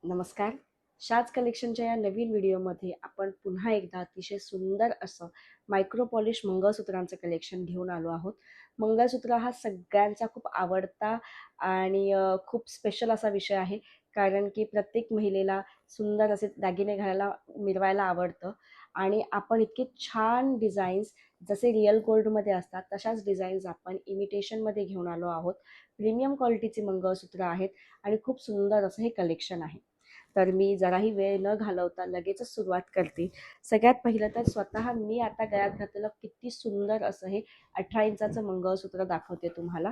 नमस्कार. शाज कलेक्शनच्या या नवीन व्हिडिओमध्ये आपण पुन्हा एकदा अतिशय सुंदर असं मायक्रो पॉलिश मंगळसूत्रांचं कलेक्शन घेऊन आलो आहोत. मंगळसूत्र हा सगळ्यांचा खूप आवडता आणि खूप स्पेशल असा विषय आहे. कारण की प्रत्येक महिलेला सुंदर असे दागिने घालायला मिरवायला आवडतं आणि आपण इतके छान डिझाईन्स जसे रिअल गोल्डमध्ये असतात तशाच डिझाईन्स आपण इमिटेशनमध्ये घेऊन आलो आहोत. प्रीमियम क्वालिटीची मंगळसूत्र आहेत आणि खूप सुंदर असं हे कलेक्शन आहे. तर मी जराही वेळ न घालवता लगेचच सुरुवात करते. सगळ्यात पहिलं तर स्वतः मी आता गळ्यात घातलेलं किती सुंदर असं हे 18 इंचाचं मंगळसूत्र दाखवते तुम्हाला.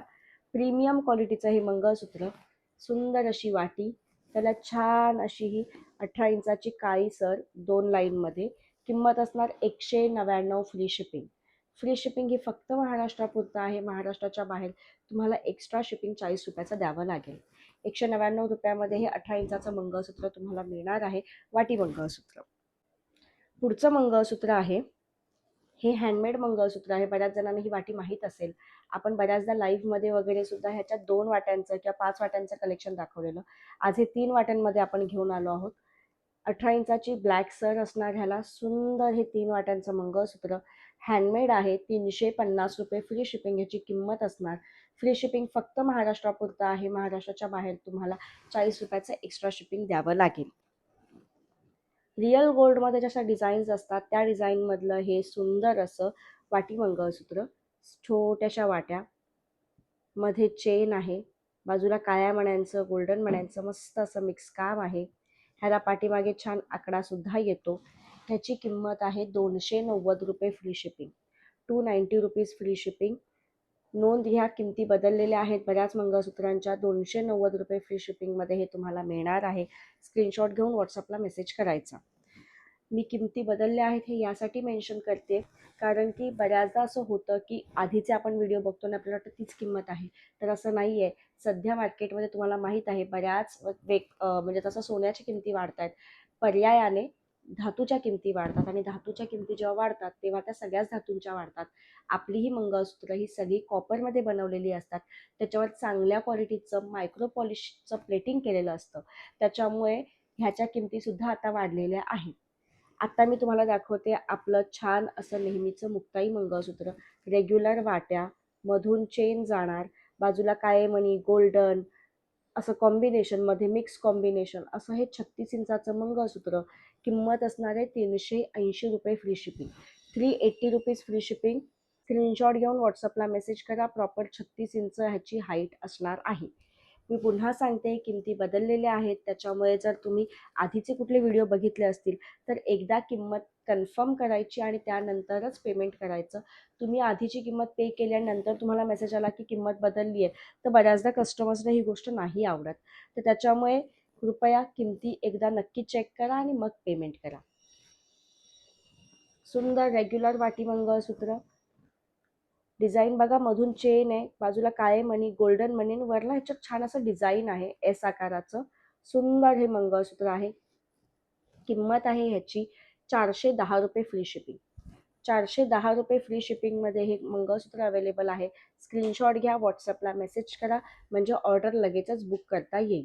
प्रीमियम क्वालिटीचं हे मंगळसूत्र, सुंदर अशी वाटी, त्याला छान अशी ही 18 इंचाची काळी सर 2 लाईनमध्ये. किंमत असणार 199 फ्री शिपिंग. फ्री शिपिंग ही फक्त महाराष्ट्रापुरतं आहे. महाराष्ट्राच्या बाहेर तुम्हाला एक्स्ट्रा शिपिंग 40 रुपयाचं द्यावं लागेल. 199 रुपयामध्ये हे 18 इंचाचं मंगळसूत्र तुम्हाला मिळणार आहे, वाटी मंगळसूत्र. पुढचं मंगळसूत्र आहे, हे हँडमेड मंगळसूत्र आहे. बऱ्याच जणांना ही वाटी माहीत असेल. आपण बऱ्याचदा लाईव्हमध्ये वगैरे सुद्धा ह्याच्यात 2 वाट्यांचं किंवा 5 वाट्यांचं कलेक्शन दाखवलेलं. आज हे 3 वाट्यांमध्ये आपण घेऊन आलो आहोत. 18 इंचाची ब्लॅक सर असणार ह्याला. सुंदर हे 3 वाट्यांचं मंगळसूत्र हँडमेड आहे. 350 रुपये फ्री शिपिंग ह्याची किंमत असणार. फ्री शिपिंग फक्त महाराष्ट्रापुरतं आहे. महाराष्ट्राच्या बाहेर तुम्हाला 40 रुपयाचं एक्स्ट्रा शिपिंग द्यावं लागेल. रिअल गोल्डमध्ये जशा डिझाईन्स असतात त्या डिझाईनमधलं हे सुंदर असं वाटी मंगळसूत्र. छोट्याशा वाट्या, मध्ये चेन आहे, बाजूला काळ्या मण्यांचं गोल्डन मण्यांचं मस्त असं मिक्स काम आहे. ह्याला पाठीमागे छान आकडा सुद्धा येतो. ह्याची किंमत आहे 290 रुपये free shipping. 290 rupees free shipping. नोंद घ्या, किमती बदललेल्या आहेत बऱ्याच मंगळसूत्रांच्या. 290 रुपये फ्री शिपिंगमध्ये हे तुम्हाला मिळणार आहे. स्क्रीनशॉट घेऊन व्हॉट्सअपला मेसेज करायचा. मी किमती बदलल्या आहेत हे यासाठी मेन्शन करते कारण की बऱ्याचदा असं होतं की आधीचे आपण व्हिडिओ बघतो आणि आपल्याला वाटतं तीच किंमत आहे. तर असं नाही आहे. सध्या मार्केटमध्ये तुम्हाला माहीत आहे बऱ्याच म्हणजे तसं सोन्याच्या किमती वाढत आहेत. पर्यायाने धातूच्या किमती वाढतात आणि धातूच्या किमती जेव्हा वाढतात तेव्हा त्या सगळ्याच धातूंच्या वाढतात. आपली ही मंगळसूत्र ही सगळी कॉपरमध्ये बनवलेली असतात. त्याच्यावर चांगल्या क्वालिटीचं मायक्रो पॉलिशचं प्लेटिंग केलेलं असतं. त्याच्यामुळे ह्याच्या किमतीसुद्धा आता वाढलेल्या आहेत. आता मी तुम्हाला दाखवते आपलं छान असं नेहमीचं मुक्ताई मंगळसूत्र. रेग्युलर वाट्या, मधून चेन जाणार, बाजूला काळे मणी गोल्डन असं कॉम्बिनेशनमध्ये मिक्स कॉम्बिनेशन असं हे 36 इंचाचं मंगळसूत्र. किंमत असणार आहे 380 रुपये free shipping. 380 rupees free shipping. Screenshot घेऊन व्हॉट्सअपला मेसेज करा. प्रॉपर 36 इंच ह्याची हाईट असणार आहे. मी पुन्हा सांगते, किमती बदललेल्या आहेत. त्याच्यामुळे जर तुम्ही आधीचे कुठले व्हिडिओ बघितले असतील तर एकदा किंमत कन्फर्म करायची आणि त्यानंतरच पेमेंट करायचं. तुम्ही आधीची किंमत पे केल्यानंतर तुम्हाला मेसेज आला की किंमत बदलली आहे, तर बऱ्याचदा कस्टमर्सला ही गोष्ट नाही आवडत. तर त्याच्यामुळे कृपया किमती एकदा नक्की चेक करा आणि मग पेमेंट करा. सुंदर रेग्युलर वाटी मंगळसूत्र. डिझाईन बघा, मधून चेन आहे, बाजूला काळे मणी गोल्डन मणी, वरला ह्याच्यात छान असं डिझाईन आहे एस आकाराचं. सुंदर हे मंगळसूत्र आहे. किंमत आहे ह्याची 410 रुपये फ्री शिपिंग. 410 रुपये फ्री शिपिंगमध्ये हे मंगळसूत्र अवेलेबल आहे. स्क्रीनशॉट घ्या, व्हॉट्सअपला मेसेज करा, म्हणजे ऑर्डर लगेचच बुक करता येईल.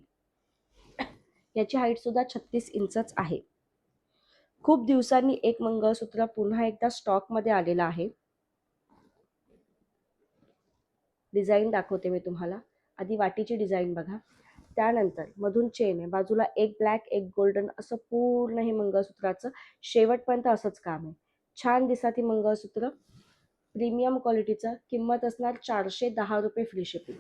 याची हाईटसुद्धा 36 इंचच आहे. खूप दिवसांनी एक मंगळसूत्र पुन्हा एकदा स्टॉकमध्ये आलेला आहे. डिझाईन दाखवते मी तुम्हाला. आधी वाटीची डिझाईन बघा, त्यानंतर मधून चेन आहे, बाजूला एक ब्लॅक एक गोल्डन असं पूर्ण हे मंगळसूत्राचं शेवटपर्यंत असंच काम आहे. छान दिसतं ही मंगळसूत्र. प्रीमियम क्वालिटीचं. किंमत असणार 410 रुपये फ्री शिपिंग.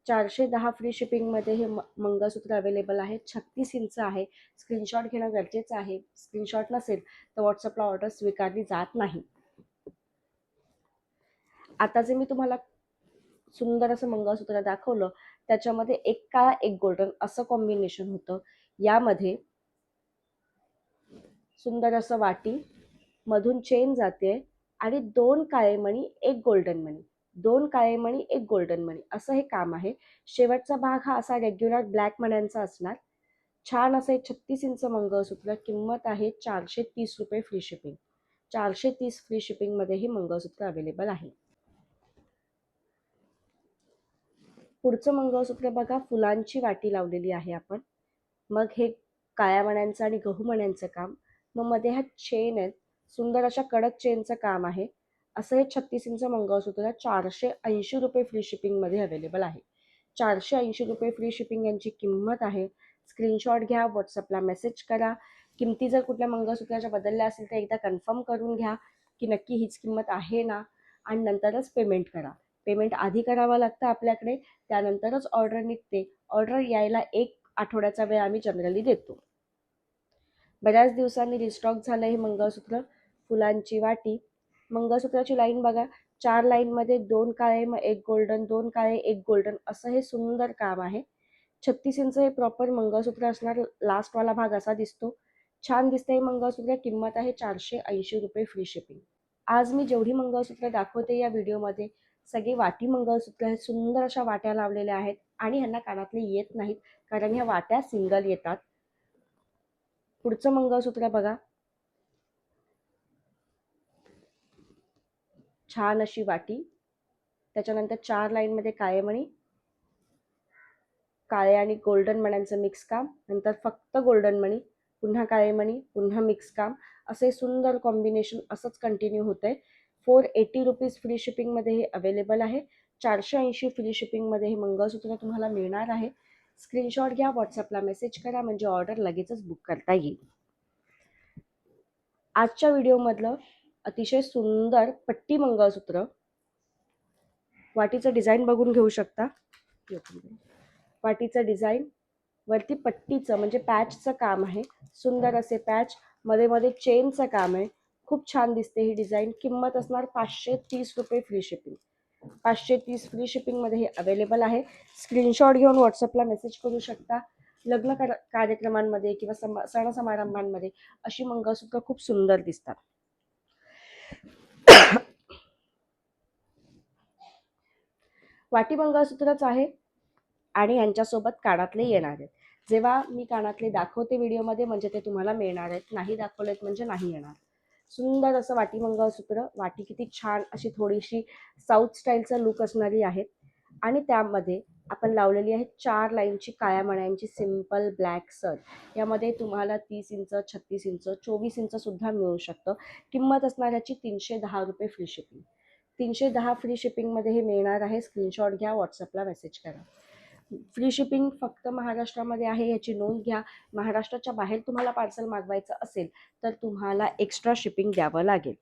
410 फ्री शिपिंगमध्ये हे मंगळसूत्र अवेलेबल आहे. 36 इंच आहे. स्क्रीनशॉट घेणं गरजेचं आहे. स्क्रीनशॉट नसेल तर व्हॉट्सअपला ऑर्डर स्वीकारली जात नाही. आता जे मी तुम्हाला सुंदर असं मंगळसूत्र दाखवलं त्याच्यामध्ये एक काळा एक गोल्डन असं कॉम्बिनेशन होतं. यामध्ये सुंदर असं वाटी, मधून चेन जाते आणि 2 काळे मणी एक गोल्डन मणी, 2 काळे मणी एक गोल्डन मणी असं हे काम आहे. शेवटचा भाग हा असा रेग्युलर ब्लॅक मण्यांचा असणार. छान असं 36 इंच मंगळसूत्र. किंमत आहे 430 रुपये फ्री शिपिंग. 430 फ्री शिपिंगमध्ये हे मंगळसूत्र अवेलेबल आहे. पुढचं मंगळसूत्र बघा, फुलांची वाटी लावलेली आहे आपण. मग हे काळ्या मण्यांचं आणि गहू मण्यांचं काम. मग मध्ये ह्या चेन आहेत, सुंदर अशा कडक चेनचं काम आहे. असं हे 36 इंच मंगळसूत्र 480 रुपये फ्री शिपिंगमध्ये अवेलेबल आहे. 480 रुपये फ्री शिपिंग यांची किंमत आहे. स्क्रीनशॉट घ्या, व्हॉट्सअपला मेसेज करा. किमती जर कुठल्या मंगळसूत्राच्या बदलल्या असेल तर एकदा कन्फर्म करून घ्या की नक्की हीच किंमत आहे ना, आणि नंतरच पेमेंट करा. पेमेंट आधी करावं लागतं आपल्याकडे, त्यानंतरच ऑर्डर निघते. ऑर्डर यायला 1 आठवड्याचा वेळ आम्ही जनरली देतो. बऱ्याच दिवसांनी रिस्टॉक झालं हे मंगळसूत्र. फुलांची वाटी, मंगळसूत्राची लाईन बघा, 4 लाईनमध्ये 2 काळे मग 1 गोल्डन, 2 काळे 1 गोल्डन असं हे सुंदर काम आहे. 36 इंच हे प्रॉपर मंगळसूत्र असणार. लास्टवाला भाग असा दिसतो. छान दिसते हे मंगळसूत्र. किंमत आहे 480 रुपये फ्री शिपिंग. आज मी जेवढी मंगळसूत्र दाखवते या व्हिडिओमध्ये सगळी वाटी मंगळसूत्र आहेत. सुंदर अशा वाट्या लावलेल्या आहेत आणि ह्यांना कानातले येत नाहीत कारण ह्या वाट्या सिंगल येतात. पुढचं मंगळसूत्र बघा, छान अशी वाटी, त्याच्यानंतर 4 लाईनमध्ये काळे मणी, काळे आणि गोल्डन मण्यांचं मिक्स काम, नंतर फक्त गोल्डन मणी, पुन्हा काळे मणी, पुन्हा मिक्स काम, असे सुंदर कॉम्बिनेशन असंच कंटिन्यू होतंय. 480 रुपीज फ्री शिपिंगमध्ये हे अवेलेबल आहे. 480 फ्री शिपिंगमध्ये हे मंगळसूत्र तुम्हाला मिळणार आहे. स्क्रीनशॉट घ्या, व्हॉट्सअपला मेसेज करा म्हणजे ऑर्डर लगेचच बुक करता येईल. आजच्या व्हिडिओमधलं अतिशय सुंदर पट्टी मंगळसूत्र, वाटीचं डिझाईन बघून घेऊ शकता. वाटीचं डिझाईन, वरती पट्टीचं म्हणजे पॅचचं काम आहे. सुंदर असे पॅच, मध्ये मध्ये चेनचं काम आहे. खूप छान दिसते ही डिझाईन. किंमत असणार 530 रुपये फ्री शिपिंग. 530 फ्री शिपिंगमध्ये हे अवेलेबल आहे. स्क्रीनशॉट घेऊन व्हॉट्सअपला मेसेज करू शकता. लग्न कार्यक्रमांमध्ये किंवा सण समारंभांमध्ये अशी मंगळसूत्र खूप सुंदर दिसतात. वाटी मंगळसूत्रच आहे आणि यांच्यासोबत कानातले येणार आहेत. जेव्हा मी कानातले दाखवते व्हिडिओमध्ये म्हणजे ते तुम्हाला मिळणार आहेत, नाही दाखवलेत म्हणजे नाही येणार. सुंदर असं वाटी मंगळसूत्र. वाटी किती छान अशी थोडीशी साऊथ स्टाईलचा लुक असणारी आहेत आणि त्यामध्ये आपण लावलेली आहे 4 लाईनची काळ्या मण्यांची सिंपल ब्लॅक सर. यामध्ये तुम्हाला 30 इंच, 36 इंच, 24 इंच सुद्धा मिळू शकतं. किंमत असणार याची 310 रुपये फ्री शिपिंग. 310 फ्री शिपिंगमध्ये हे मिळणार आहे. स्क्रीनशॉट घ्या, व्हॉट्सअपला मेसेज करा. फ्री शिपिंग फक्त महाराष्ट्रामध्ये आहे याची नोंद घ्या. महाराष्ट्राच्या बाहेर तुम्हाला पार्सल मागवायचं असेल तर तुम्हाला एक्स्ट्रा शिपिंग द्यावं लागेल.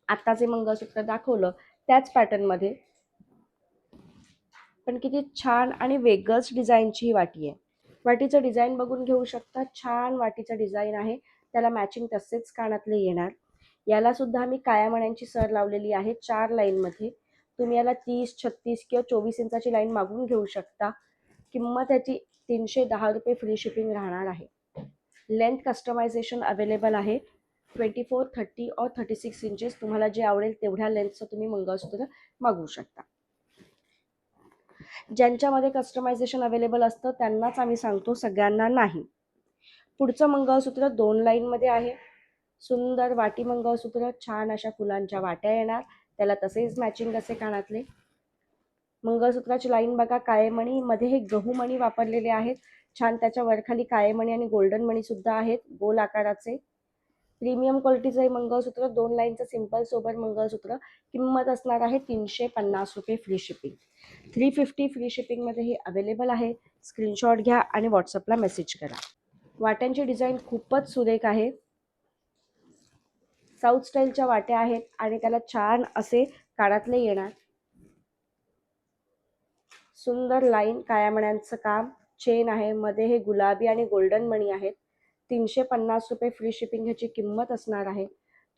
आता जे मंगळसूत्र दाखवलं त्याच पॅटर्नमध्ये पण किती छान आणि वेगळंच डिझाईनची ही वाटी आहे. वाटीचं डिझाईन बघून घेऊ शकता. छान वाटीचं डिझाईन आहे. त्याला मॅचिंग तसेच कानातले येणार. याला सुद्धा मी काळ्या मण्यांची सर लावलेली आहे 4 लाईनमध्ये. तुम्ही याला 30, 36 किंवा 24 इंचाची लाईन मागून घेऊ शकता. किंमत याची 310 रुपये फ्री शिपिंग राहणार आहे. लेंथ कस्टमायझेशन अवेलेबल आहे. 24, 30 और 36 इंचेस तुम्हाला जे आवडेल तेवढ्या लेंथचं तुम्ही मंगळसूत्र मागवू शकता. ज्यांच्यामध्ये कस्टमायझेशन अवेलेबल असतं त्यांनाच आम्ही सांगतो, सगळ्यांना नाही. पुढचं मंगळसूत्र 2 लाईनमध्ये आहे. सुंदर वाटी मंगळसूत्र, छान अशा फुलांच्या वाट्या येणार, त्याला तसेच मॅचिंग असे कानातले. मंगळसूत्राची लाईन बघा, काळे मणी, मध्ये हे गहू मणी वापरलेले आहेत. छान त्याच्या वरखाली काळे मणी आणि गोल्डन मणी सुद्धा आहेत गोल आकाराचे. प्रीमियम क्वालिटीचं हे मंगळसूत्र 2 लाईनचं सिंपल सोबर मंगळसूत्र. किंमत असणार आहे 350 रुपये फ्री शिपिंग. 350 फ्री शिपिंगमध्ये हे अवेलेबल आहे. स्क्रीनशॉट घ्या आणि व्हॉट्सअपला मेसेज करा. वाट्यांची डिझाईन खूपच सुरेख आहे. साऊथ स्टाईलच्या वाट्या आहेत आणि त्याला छान असे कानातले येणार. सुंदर लाईन, काळ्या मण्यांचं काम, चेन आहे, मध्ये हे गुलाबी आणि गोल्डन मणी आहेत. 350 रुपये फ्री शिपिंग ह्याची किंमत असणार आहे.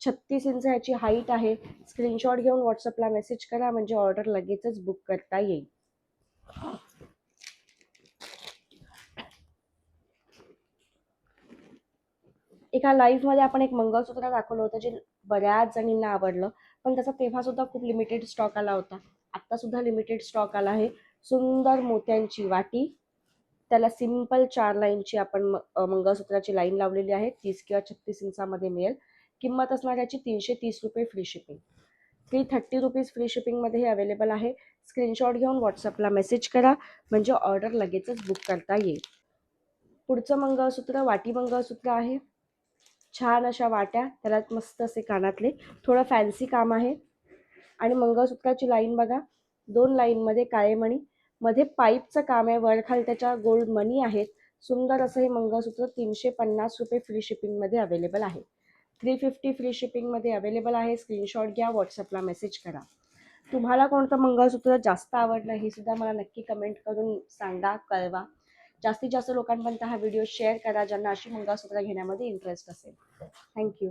36 इंच ह्याची हाईट आहे. स्क्रीनशॉट घेऊन व्हॉट्सअपला मेसेज करा म्हणजे ऑर्डर लगेचच बुक करता येईल. एका लाईव्हमध्ये आपण एक मंगळसूत्र दाखवलं होतं जे बऱ्याच जणींना आवडलं, पण त्याचा तेव्हा सुद्धा खूप लिमिटेड स्टॉक आला होता. आत्ता सुद्धा लिमिटेड स्टॉक आला आहे. सुंदर मोत्यांची वाटी, त्याला सिंपल 4 लाईनची आपण मंगळसूत्राची लाईन लावलेली आहे. 30 किंवा 36 इंचामध्ये मिळेल. किंमत असणार याची 330 रुपये फ्री शिपिंग. 330 रुपीज फ्री शिपिंगमध्ये हे अवेलेबल आहे. स्क्रीनशॉट घेऊन व्हॉट्सअपला मेसेज करा म्हणजे ऑर्डर लगेचच बुक करता येईल. पुढचं मंगळसूत्र वाटी मंगळसूत्र आहे. छान अशा वाट्या, त्याला मस्त असे कानातले, थोडं फॅन्सी काम आहे. आणि मंगळसूत्राची लाईन बघा, 2 लाईनमध्ये काळे मणी, मध्ये पाईपचं काम आहे, वर खाली त्याच्या गोल्ड मणी आहेत. सुंदर असं हे मंगळसूत्र 350 रुपये फ्री शिपिंगमध्ये अवेलेबल आहे. 350 फ्री शिपिंगमध्ये अवेलेबल आहे. स्क्रीनशॉट घ्या, व्हॉट्सअपला मेसेज करा. तुम्हाला कोणतं मंगळसूत्र जास्त आवडलं हे सुद्धा मला नक्की कमेंट करून सांगा, कळवा. जास्तीत जास्त लोकांपर्यंत हा व्हिडिओ शेअर करा ज्यांना अशी मंगळसूत्र घेण्यामध्ये इंटरेस्ट असेल. थँक्यू.